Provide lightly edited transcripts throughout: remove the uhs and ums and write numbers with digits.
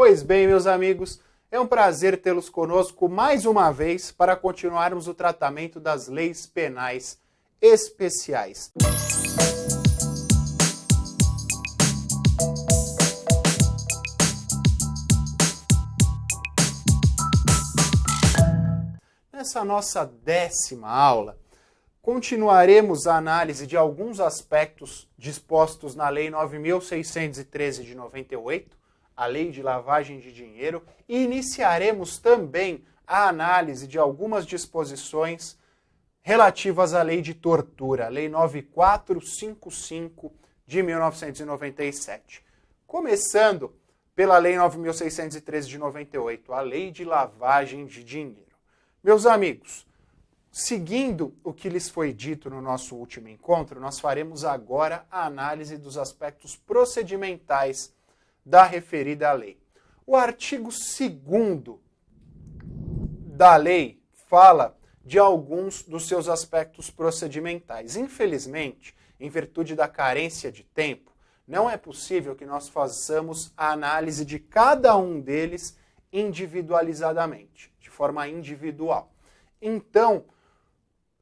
Pois bem, meus amigos, é um prazer tê-los conosco mais uma vez para continuarmos o tratamento das leis penais especiais. Nessa nossa 10ª aula, continuaremos a análise de alguns aspectos dispostos na Lei 9.613 de 98, a Lei de Lavagem de Dinheiro, e iniciaremos também a análise de algumas disposições relativas à Lei de Tortura, a Lei 9455 de 1997. Começando pela Lei 9.613 de 98, a Lei de Lavagem de Dinheiro. Meus amigos, seguindo o que lhes foi dito no nosso último encontro, nós faremos agora a análise dos aspectos procedimentais da referida lei. O artigo 2º da lei fala de alguns dos seus aspectos procedimentais. Infelizmente, em virtude da carência de tempo, não é possível que nós façamos a análise de cada um deles individualizadamente, de forma individual. Então,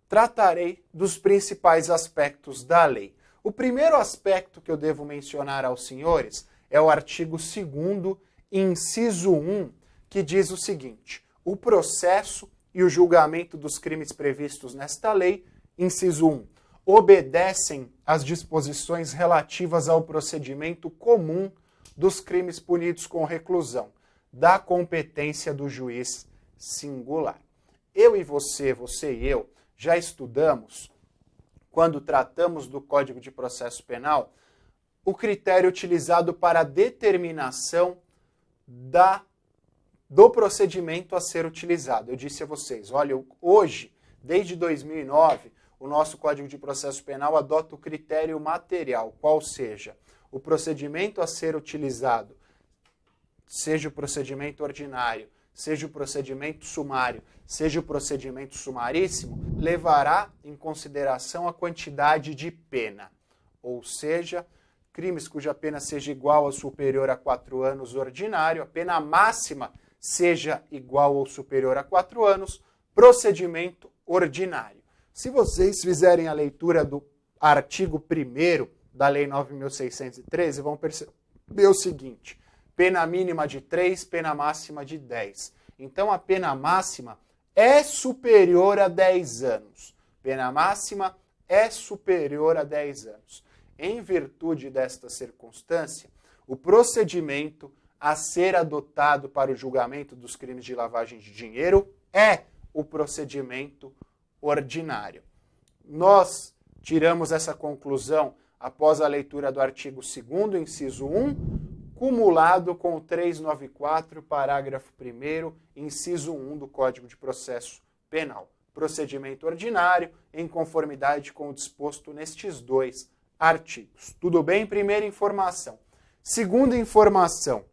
tratarei dos principais aspectos da lei. O primeiro aspecto que eu devo mencionar aos senhores é o artigo 2º, inciso 1, que diz o seguinte: o processo e o julgamento dos crimes previstos nesta lei, inciso 1, obedecem às disposições relativas ao procedimento comum dos crimes punidos com reclusão, da competência do juiz singular. Eu e você e eu, já estudamos, quando tratamos do Código de Processo Penal, o critério utilizado para a determinação do procedimento a ser utilizado. Eu disse a vocês, olha, hoje, desde 2009, o nosso Código de Processo Penal adota o critério material, qual seja, o procedimento a ser utilizado, seja o procedimento ordinário, seja o procedimento sumário, seja o procedimento sumaríssimo, levará em consideração a quantidade de pena, ou seja, crimes cuja pena seja igual ou superior a 4 anos ordinário, a pena máxima seja igual ou superior a 4 anos, procedimento ordinário. Se vocês fizerem a leitura do artigo 1º da Lei 9.613, vão perceber o seguinte: pena mínima de 3, pena máxima de 10. Então a pena máxima é superior a 10 anos. Pena máxima é superior a 10 anos. Em virtude desta circunstância, o procedimento a ser adotado para o julgamento dos crimes de lavagem de dinheiro é o procedimento ordinário. Nós tiramos essa conclusão após a leitura do artigo 2º, inciso 1, cumulado com o 394, parágrafo 1º, inciso 1 do Código de Processo Penal. Procedimento ordinário em conformidade com o disposto nestes dois artigos. Tudo bem? Primeira informação. Segunda informação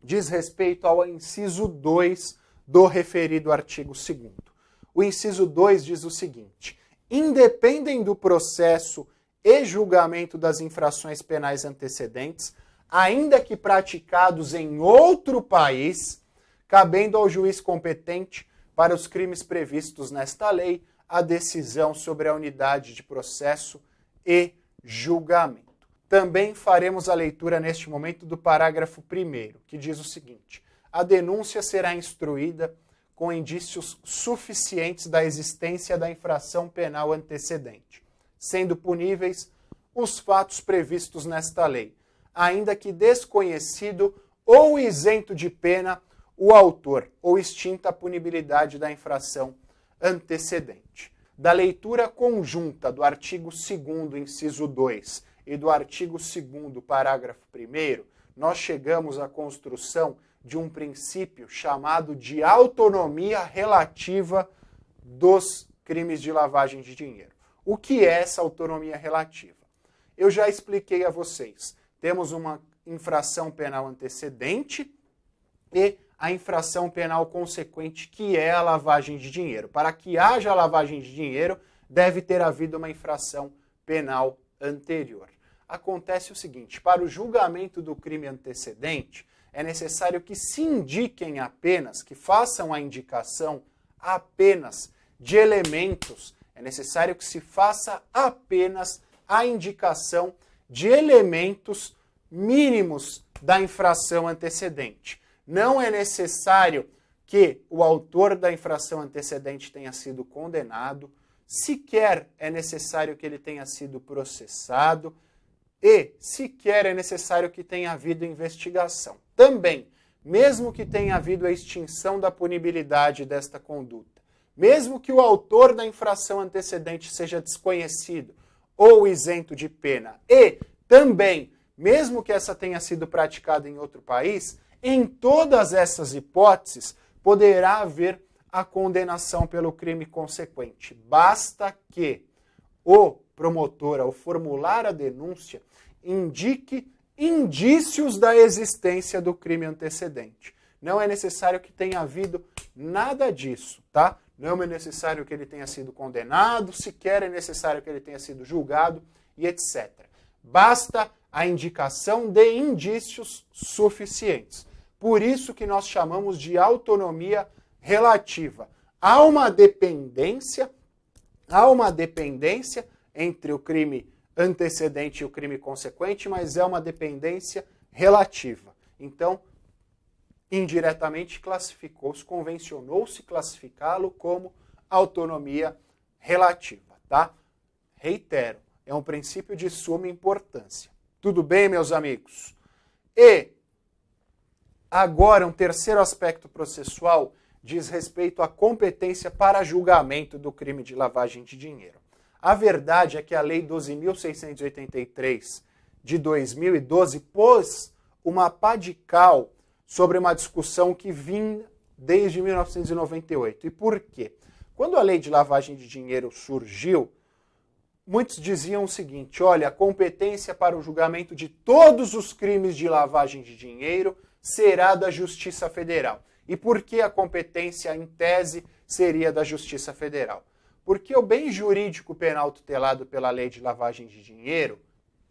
diz respeito ao inciso 2 do referido artigo 2º. O inciso 2 diz o seguinte: independem do processo e julgamento das infrações penais antecedentes, ainda que praticados em outro país, cabendo ao juiz competente para os crimes previstos nesta lei a decisão sobre a unidade de processo e julgamento. Também faremos a leitura neste momento do parágrafo 1º, que diz o seguinte: a denúncia será instruída com indícios suficientes da existência da infração penal antecedente, sendo puníveis os fatos previstos nesta lei, ainda que desconhecido ou isento de pena o autor, ou extinta a punibilidade da infração antecedente. Da leitura conjunta do artigo 2º, inciso 2, e do artigo 2º, parágrafo 1º, nós chegamos à construção de um princípio chamado de autonomia relativa dos crimes de lavagem de dinheiro. O que é essa autonomia relativa? Eu já expliquei a vocês. Temos uma infração penal antecedente e a infração penal consequente, que é a lavagem de dinheiro. Para que haja lavagem de dinheiro, deve ter havido uma infração penal anterior. Acontece o seguinte: para o julgamento do crime antecedente, é necessário que se indiquem apenas, que façam a indicação apenas de elementos, é necessário que se faça apenas a indicação de elementos mínimos da infração antecedente. Não é necessário que o autor da infração antecedente tenha sido condenado, sequer é necessário que ele tenha sido processado e sequer é necessário que tenha havido investigação. Também, mesmo que tenha havido a extinção da punibilidade desta conduta, mesmo que o autor da infração antecedente seja desconhecido ou isento de pena, e também, mesmo que essa tenha sido praticada em outro país, em todas essas hipóteses poderá haver a condenação pelo crime consequente. Basta que o promotor, ao formular a denúncia, indique indícios da existência do crime antecedente. Não é necessário que tenha havido nada disso, tá? Não é necessário que ele tenha sido condenado, sequer é necessário que ele tenha sido julgado e etc. Basta a indicação de indícios suficientes. Por isso que nós chamamos de autonomia relativa. Há uma dependência entre o crime antecedente e o crime consequente, mas é uma dependência relativa. Então, indiretamente classificou-se, convencionou-se classificá-lo como autonomia relativa, tá? Reitero, é um princípio de suma importância. Tudo bem, meus amigos? E agora, um terceiro aspecto processual diz respeito à competência para julgamento do crime de lavagem de dinheiro. A verdade é que a Lei 12.683 de 2012 pôs uma pá de cal sobre uma discussão que vinha desde 1998. E por quê? Quando a Lei de Lavagem de Dinheiro surgiu, muitos diziam o seguinte: olha, a competência para o julgamento de todos os crimes de lavagem de dinheiro será da Justiça Federal. E por que a competência, em tese, seria da Justiça Federal? Porque o bem jurídico penal tutelado pela Lei de Lavagem de Dinheiro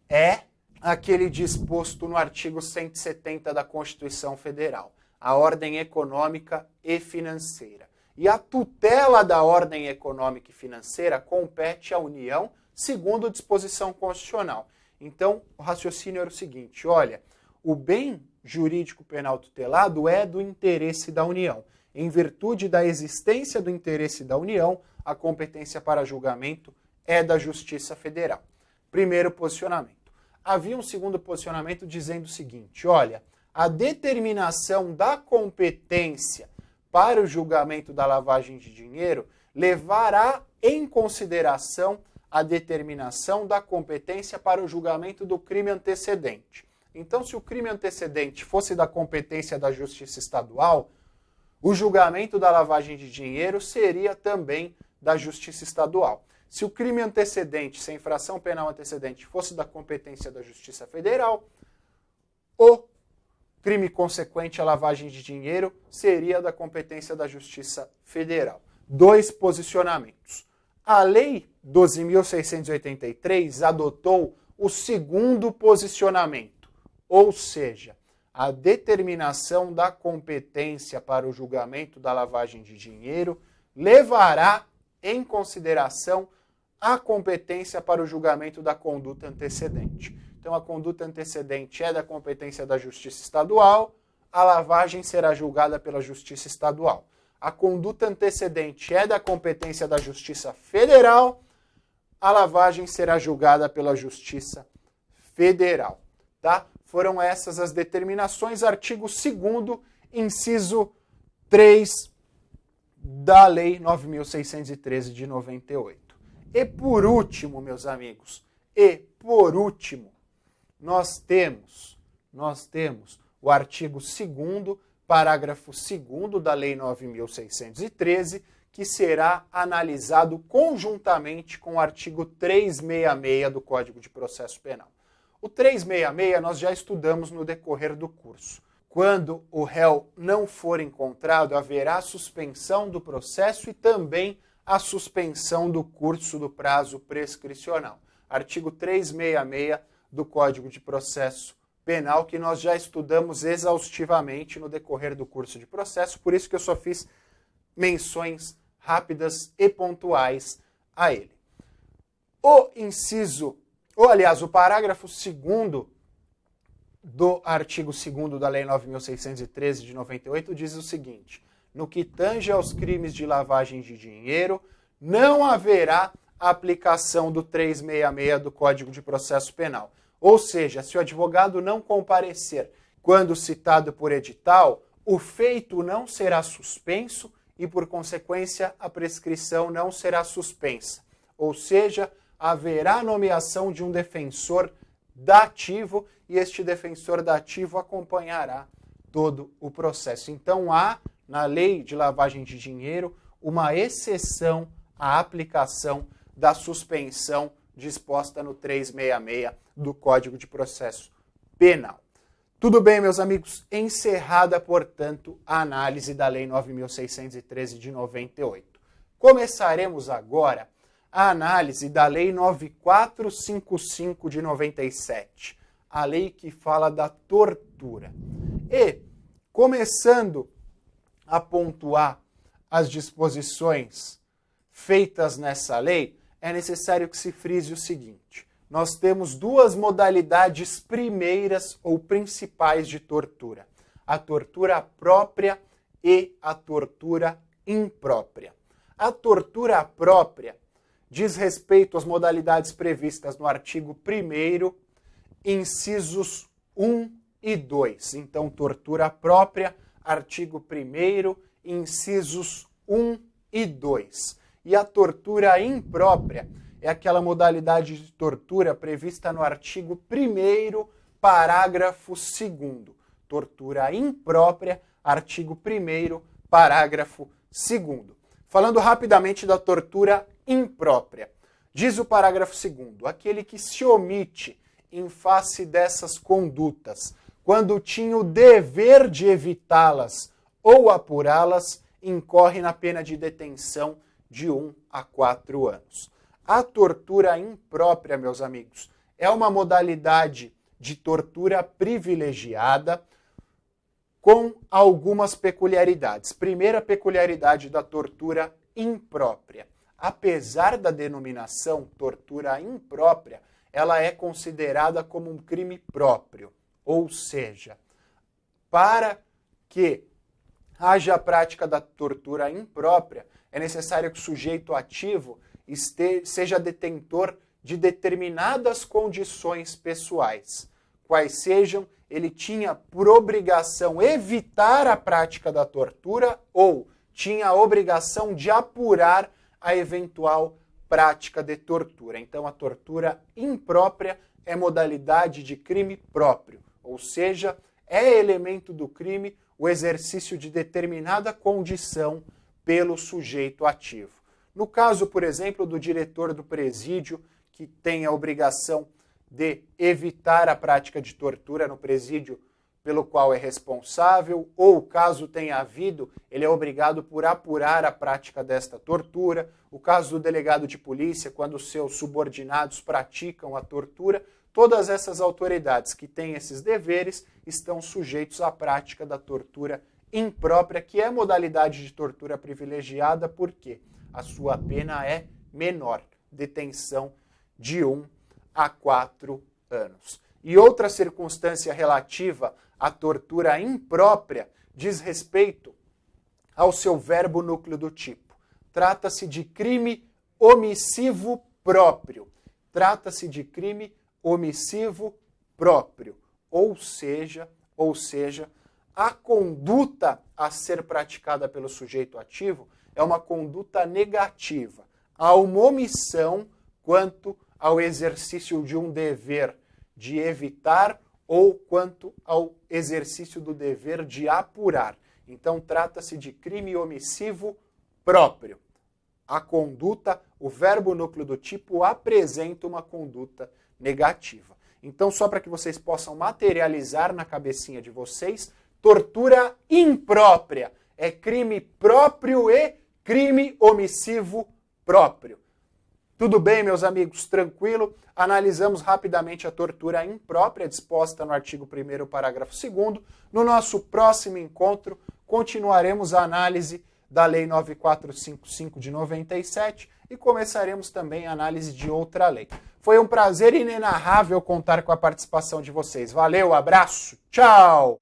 é aquele disposto no artigo 170 da Constituição Federal, a ordem econômica e financeira. E a tutela da ordem econômica e financeira compete à União, segundo disposição constitucional. Então, o raciocínio era o seguinte: olha, o bem jurídico penal tutelado é do interesse da União. Em virtude da existência do interesse da União, a competência para julgamento é da Justiça Federal. Primeiro posicionamento. Havia um segundo posicionamento dizendo o seguinte: olha, a determinação da competência para o julgamento da lavagem de dinheiro levará em consideração a determinação da competência para o julgamento do crime antecedente. Então, se o crime antecedente fosse da competência da Justiça Estadual, o julgamento da lavagem de dinheiro seria também da Justiça Estadual. Se o crime antecedente, se a infração penal antecedente fosse da competência da Justiça Federal, o crime consequente à lavagem de dinheiro seria da competência da Justiça Federal. Dois posicionamentos. A Lei 12.683 adotou o segundo posicionamento, ou seja, a determinação da competência para o julgamento da lavagem de dinheiro levará em consideração a competência para o julgamento da conduta antecedente. Então, a conduta antecedente é da competência da Justiça Estadual, a lavagem será julgada pela Justiça Estadual. A conduta antecedente é da competência da Justiça Federal, a lavagem será julgada pela Justiça Federal. Tá? Foram essas as determinações, artigo 2º, inciso 3 da Lei 9.613 de 98. E por último, meus amigos, nós temos o artigo 2º, parágrafo 2º da Lei 9.613, que será analisado conjuntamente com o artigo 366 do Código de Processo Penal. O 366 nós já estudamos no decorrer do curso. Quando o réu não for encontrado, haverá suspensão do processo e também a suspensão do curso do prazo prescricional. Artigo 366 do Código de Processo penal que nós já estudamos exaustivamente no decorrer do curso de processo, por isso que eu só fiz menções rápidas e pontuais a ele. O parágrafo 2º do artigo 2º da Lei 9.613 de 98 diz o seguinte: no que tange aos crimes de lavagem de dinheiro, não haverá aplicação do 366 do Código de Processo Penal. Ou seja, se o advogado não comparecer quando citado por edital, o feito não será suspenso e, por consequência, a prescrição não será suspensa. Ou seja, haverá nomeação de um defensor dativo e este defensor dativo acompanhará todo o processo. Então, há, na lei de lavagem de dinheiro, uma exceção à aplicação da suspensão disposta no 366 do Código de Processo Penal. Tudo bem, meus amigos? Encerrada, portanto, a análise da Lei 9.613 de 98. Começaremos agora a análise da Lei 9455 de 97, a lei que fala da tortura. E, começando a pontuar as disposições feitas nessa lei, é necessário que se frise o seguinte: nós temos duas modalidades primeiras ou principais de tortura: a tortura própria e a tortura imprópria. A tortura própria diz respeito às modalidades previstas no artigo 1º, incisos 1 e 2. Então, tortura própria, artigo 1º, incisos 1 e 2. E a tortura imprópria é aquela modalidade de tortura prevista no artigo 1º, parágrafo 2º. Tortura imprópria, artigo 1º, parágrafo 2º. Falando rapidamente da tortura imprópria. Diz o parágrafo 2º: aquele que se omite em face dessas condutas, quando tinha o dever de evitá-las ou apurá-las, incorre na pena de detenção de 1 a 4 anos. A tortura imprópria, meus amigos, é uma modalidade de tortura privilegiada com algumas peculiaridades. Primeira peculiaridade da tortura imprópria: apesar da denominação tortura imprópria, ela é considerada como um crime próprio. Ou seja, para que haja a prática da tortura imprópria, é necessário que o sujeito ativo seja detentor de determinadas condições pessoais. Quais sejam, ele tinha por obrigação evitar a prática da tortura ou tinha a obrigação de apurar a eventual prática de tortura. Então, a tortura imprópria é modalidade de crime próprio, ou seja, é elemento do crime o exercício de determinada condição pelo sujeito ativo. No caso, por exemplo, do diretor do presídio, que tem a obrigação de evitar a prática de tortura no presídio pelo qual é responsável, ou caso tenha havido, ele é obrigado por apurar a prática desta tortura. O caso do delegado de polícia, quando seus subordinados praticam a tortura, todas essas autoridades que têm esses deveres estão sujeitos à prática da tortura imprópria, que é modalidade de tortura privilegiada, porque a sua pena é menor, detenção de 1 a 4 anos. E outra circunstância relativa à tortura imprópria diz respeito ao seu verbo núcleo do tipo. Trata-se de crime omissivo próprio. Trata-se de crime omissivo próprio. Ou seja, a conduta a ser praticada pelo sujeito ativo é uma conduta negativa. Há uma omissão quanto ao exercício de um dever de evitar ou quanto ao exercício do dever de apurar. Então, trata-se de crime omissivo próprio. A conduta, o verbo núcleo do tipo, apresenta uma conduta negativa. Então, só para que vocês possam materializar na cabecinha de vocês, tortura imprópria é crime próprio e crime omissivo próprio. Tudo bem, meus amigos? Tranquilo? Analisamos rapidamente a tortura imprópria disposta no artigo 1º, parágrafo 2º. No nosso próximo encontro, continuaremos a análise da Lei 9455 de 97 e começaremos também a análise de outra lei. Foi um prazer inenarrável contar com a participação de vocês. Valeu, abraço, tchau!